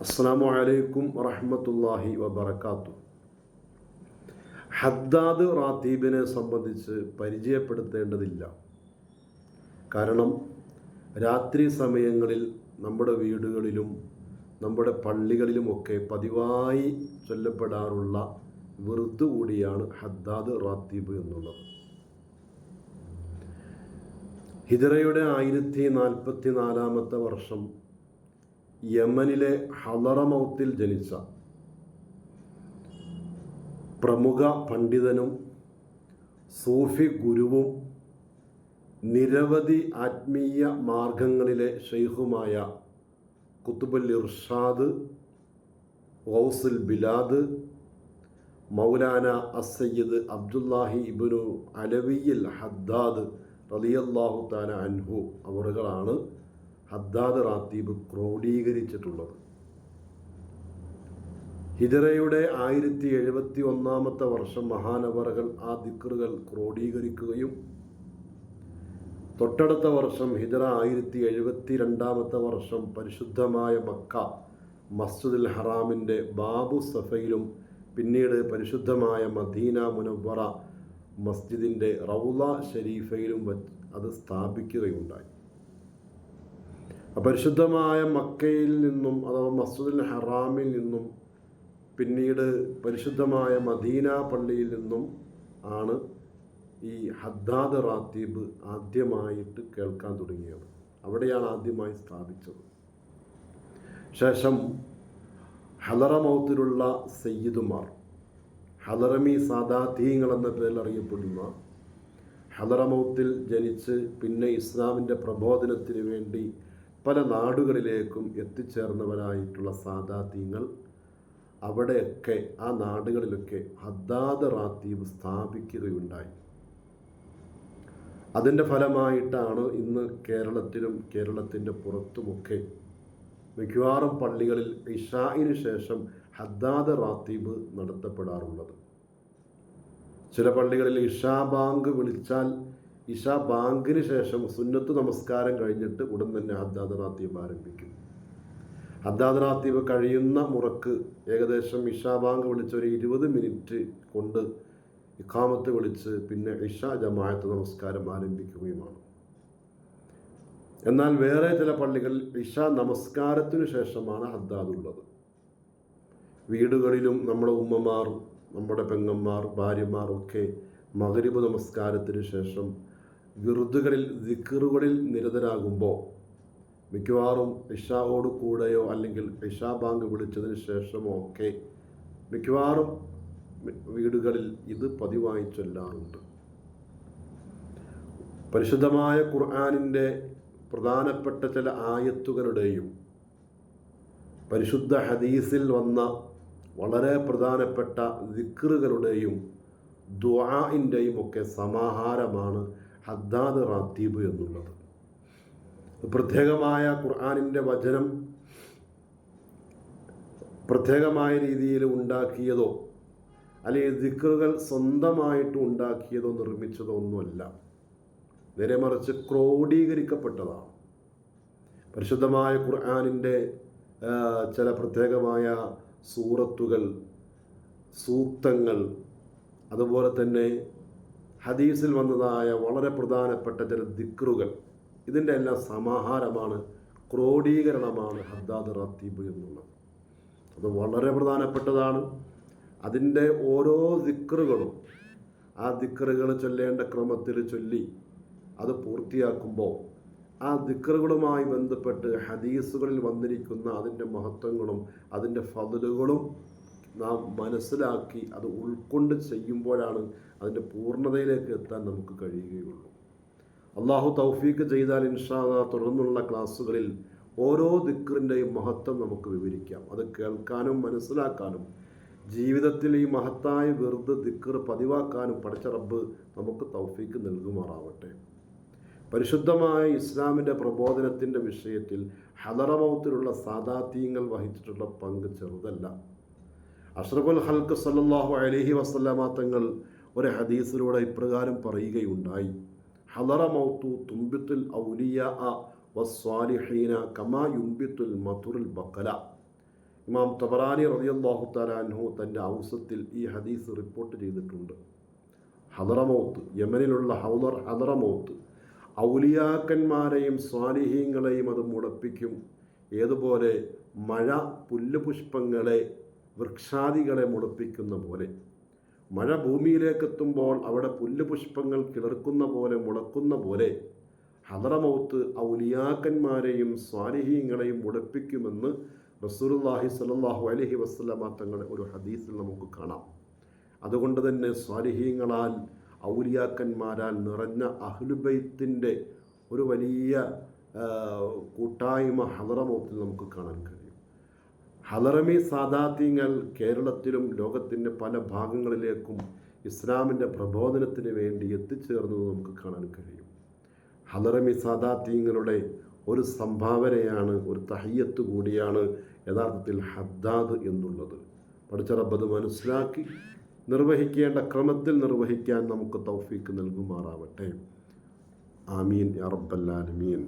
അസ്സലാമു അലൈക്കും വറഹ്മത്തുള്ളാഹി വബറകാതുഹു. ഹദ്ദാദ് റാത്തീബിനെ സംബന്ധിച്ച് പരിചയപ്പെടുത്തേണ്ടതില്ല. കാരണം രാത്രി സമയങ്ങളിൽ നമ്മുടെ വീടുകളിലും നമ്മുടെ പള്ളികളിലുമൊക്കെ പതിവായി ചൊല്ലപ്പെടാറുള്ള വിർദ് കൂടിയാണ് ഹദ്ദാദ് റാത്തീബ് എന്നുള്ളത്. ഹിജ്റയുടെ 1044 വർഷം യമനിലെ ഹളറമൗത്തിൽ ജനിച്ച പ്രമുഖ പണ്ഡിതനും സൂഫി ഗുരുവും നിരവധി ആത്മീയ മാർഗങ്ങളിലെ ഷെയ്ഖുമായ ഖുത്ബുൽ ഇർഷാദ്, ഗൗസുൽ ബിലാദ്, മൗലാന അസ്സയ്യിദ് അബ്ദുല്ലാഹി ഇബ്നു അലവിയിൽ ഹദ്ദാദ് റളിയല്ലാഹു തആല അൻഹു അവറുകളാണ് ഹദ്ദാദ് റാത്തീബ് ക്രോഡീകരിച്ചിട്ടുള്ളത്. ഹിജ്റയുടെ 1071 വർഷം മഹാനവറുകൾ ആ ദിക്റുകൾ ക്രോഡീകരിക്കുകയും തൊട്ടടുത്ത വർഷം ഹിജ്റ 1072 വർഷം പരിശുദ്ധമായ മക്ക മസ്ജിദുൽ ഹറാമിൻ്റെ ബാബു സഫയിലും പിന്നീട് പരിശുദ്ധമായ മദീന മുനവ്വറ മസ്ജിദിൻ്റെ റൗള ഷരീഫയിലും അത് സ്ഥാപിക്കുകയുണ്ടായി. പരിശുദ്ധമായ മക്കയിൽ നിന്നും അഥവാ മസ്ജിദുൽ ഹറാമിൽ നിന്നും പിന്നീട് പരിശുദ്ധമായ മദീന പള്ളിയിൽ നിന്നും ആണ് ഈ ഹദ്ദാദ് റാത്തീബ് ആദ്യമായിട്ട് കേൾക്കാൻ തുടങ്ങിയത്. അവിടെയാണ് ആദ്യമായി സ്ഥാപിച്ചത്. ശേഷം ഹളറമൗത്തിലുള്ള സയ്യിദുമാർ, ഹളറമി സാദാതീങ്ങൾ എന്ന പേരിൽ അറിയപ്പെടുന്ന ഹളറമൗത്തിൽ ജനിച്ച് പിന്നെ ഇസ്ലാമിൻ്റെ പ്രബോധനത്തിന് വേണ്ടി പല നാടുകളിലേക്കും എത്തിച്ചേർന്നവരായിട്ടുള്ള സാദാതീങ്ങൾ അവിടെയൊക്കെ ആ നാടുകളിലൊക്കെ ഹദ്ദാദ് റാത്തീബ് സ്ഥാപിക്കുകയുണ്ടായി. അതിൻ്റെ ഫലമായിട്ടാണ് ഇന്ന് കേരളത്തിലും കേരളത്തിൻ്റെ പുറത്തുമൊക്കെ മിക്കവാറും പള്ളികളിൽ ഇശാഇന് ശേഷം ഹദ്ദാദ് റാത്തീബ് നടത്തപ്പെടാറുള്ളത്. ചില പള്ളികളിൽ ഇശാ ബാങ്ക് വിളിച്ചാൽ ഇശാ ബാങ്കിന് ശേഷം സുന്നത്ത് നമസ്കാരം കഴിഞ്ഞിട്ട് ഉടൻ തന്നെ ഹദ്ദാദ് റാത്തീബ് ആരംഭിക്കും. ഹദ്ദാദ് റാത്തീബ് കഴിയുന്ന മുറക്ക് ഏകദേശം ഇശാ ബാങ്ക് വിളിച്ച് ഒരു 20 മിനിറ്റ് കൊണ്ട് ഇഖാമത്ത് വിളിച്ച് പിന്നെ ഇശാ ജമാഅത്ത് നമസ്കാരം ആരംഭിക്കുകയുമാണ്. എന്നാൽ വേറെ ചില പള്ളികളിൽ ഇശാ നമസ്കാരത്തിനു ശേഷമാണ് ഹദ്ദാദ് ഉള്ളത്. വീടുകളിലും നമ്മുടെ ഉമ്മമാർ, നമ്മുടെ പെങ്ങന്മാർ, ഭാര്യമാർ ഒക്കെ മഗ്രിബ് നമസ്കാരത്തിന് ശേഷം വിർദുകളിൽ ദിക്റുകളിൽ നിരതരാകുമ്പോൾ മിക്കവാറും ഇശായോട് കൂടെയോ അല്ലെങ്കിൽ ഇശാ ബാങ്ക് വിളിച്ചതിന് ശേഷമോ ഒക്കെ മിക്കവാറും വീടുകളിൽ ഇത് പതിവായി ചൊല്ലാറുണ്ട്. പരിശുദ്ധമായ ഖുർആനിൻ്റെ പ്രധാനപ്പെട്ട ചില ആയത്തുകളുടെയും പരിശുദ്ധ ഹദീസിൽ വന്ന വളരെ പ്രധാനപ്പെട്ട ദിക്റുകളുടെയും ദുആഇൻ്റെയും ഒക്കെ സമാഹാരമാണ് ഹദ്ദാദ് റാത്തീബ് എന്നുള്ളത്. പ്രത്യേകമായ ഖുർആനിൻ്റെ വചനം പ്രത്യേകമായ രീതിയിൽ ഉണ്ടാക്കിയതോ അല്ലെങ്കിൽ ദിക്റുകൾ സ്വന്തമായിട്ട് ഉണ്ടാക്കിയതോ നിർമ്മിച്ചതോ ഒന്നുമല്ല. നേരെ മറിച്ച് ക്രോഡീകരിക്കപ്പെട്ടതാണ്. പരിശുദ്ധമായ ഖുർആനിൻ്റെ ചില പ്രത്യേകമായ സൂറത്തുകൾ, സൂക്തങ്ങൾ, അതുപോലെ തന്നെ ഹദീസിൽ വന്നതായ വളരെ പ്രധാനപ്പെട്ട ചില ദിക്റുകൾ, ഇതിൻ്റെ എല്ലാം സമാഹാരമാണ്, ക്രോഡീകരണമാണ് ഹദ്ദാദ് റാത്തീബ് എന്നുള്ളത്. അത് വളരെ പ്രധാനപ്പെട്ടതാണ്. അതിൻ്റെ ഓരോ ദിക്റുകളും ആ ദിക്റുകൾ ചൊല്ലേണ്ട ക്രമത്തിൽ ചൊല്ലി അത് പൂർത്തിയാക്കുമ്പോൾ ആ ദിക്റുകളുമായി ബന്ധപ്പെട്ട് ഹദീസുകളിൽ വന്നിരിക്കുന്ന അതിൻ്റെ മഹത്വങ്ങളും അതിൻ്റെ ഫضലുകളും നാം മനസ്സിലാക്കി അത് ഉൾക്കൊണ്ട് ചെയ്യുമ്പോഴാണ് അതിൻ്റെ പൂർണ്ണതയിലേക്ക് എത്താൻ നമുക്ക് കഴിയുകയുള്ളൂ. അള്ളാഹു തൗഫീക്ക് ചെയ്താൽ ഇൻഷാ അല്ലാഹ് തുടർന്നുള്ള ക്ലാസ്സുകളിൽ ഓരോ ദിക്റിൻ്റെയും മഹത്വം നമുക്ക് വിവരിക്കാം. അത് കേൾക്കാനും മനസ്സിലാക്കാനും ജീവിതത്തിൽ ഈ മഹത്തായ വിർദ് ദിക്ർ പതിവാക്കാനും പടച്ച റബ്ബ് നമുക്ക് തൗഫീക്ക് നൽകുമാറാവട്ടെ. പരിശുദ്ധമായ ഇസ്ലാമിൻ്റെ പ്രബോധനത്തിൻ്റെ വിഷയത്തിൽ ഹളറമൗത്തിലുള്ള സാദാതീങ്ങൾ വഹിച്ചിട്ടുള്ള പങ്ക് ചെറുതല്ല. അഷ്റഫുൽ ഖൽഖ് സല്ലല്ലാഹു അലൈഹി വസല്ലമ തങ്ങൾ ഒരു ഹദീസിലൂടെ ഇപ്രകാരം പറയുകയുണ്ടായി: ഹളറമൗത്തു തുംബിത്തുൽ ഔലിയാ വസ്സാലിഹീന കമാ യുംബിത്തുൽ മതുറുൽ ബഖല. ഇമാം തബറാനി റളിയല്ലാഹു തആല അൻഹു തൻ്റെ ഔസത്തിൽ ഈ ഹദീസ് റിപ്പോർട്ട് ചെയ്തിട്ടുണ്ട്. ഹദറമൗത്ത്, യമനിലുള്ള ഹദറമൗത്ത് ഔലിയാക്കന്മാരെയും സ്വാലിഹീങ്ങളെയും അത് മുളപ്പിക്കും. ഏതുപോലെ മഴ പുല്ലുപുഷ്പങ്ങളെ വൃക്ഷാദികളെ മുളപ്പിക്കുന്ന പോലെ, മഴ ഭൂമിയിലേക്കെത്തുമ്പോൾ അവിടെ പുല്ലുപുഷ്പങ്ങൾ കിളിർക്കുന്ന പോലെ മുളക്കുന്ന പോലെ ഹദറമൗത്ത് ഔലിയാക്കന്മാരെയും സ്വാലിഹീങ്ങളെയും മുളപ്പിക്കുമെന്ന് റസൂലുള്ളാഹി സ്വല്ലല്ലാഹു അലൈഹി വസല്ലമ തങ്ങളുടെ ഒരു ഹദീസിൽ നമുക്ക് കാണാം. അതുകൊണ്ട് തന്നെ സ്വാലിഹീങ്ങളാൽ ഔലിയാക്കന്മാരാൽ നിറഞ്ഞ അഹ്ലുബൈത്തിൻ്റെ ഒരു വലിയ കൂട്ടായ്മ ഹദറമൗത്തിൽ നമുക്ക് കാണാൻ കഴിയും. ഹദറമി സാദാത്യങ്ങൾ കേരളത്തിലും ലോകത്തിൻ്റെ പല ഭാഗങ്ങളിലേക്കും ഇസ്ലാമിൻ്റെ പ്രബോധനത്തിന് വേണ്ടി എത്തിച്ചേർന്നത് നമുക്ക് കാണാൻ കഴിയും. ഹദറമി സാദാത്യങ്ങളുടെ ഒരു സംഭാവനയാണ്, ഒരു തഹയ്യത്ത് കൂടിയാണ് യഥാർത്ഥത്തിൽ ഹദ്ദാദ് എന്നുള്ളത്. പഠിച്ച റബ്ബ് മനസ്സിലാക്കി നിർവഹിക്കേണ്ട ക്രമത്തിൽ നിർവഹിക്കാൻ നമുക്ക് തൗഫീക്ക് നൽകുമാറാവട്ടെ. ആമീൻ യാ റബ്ബൽ ആലമീൻ.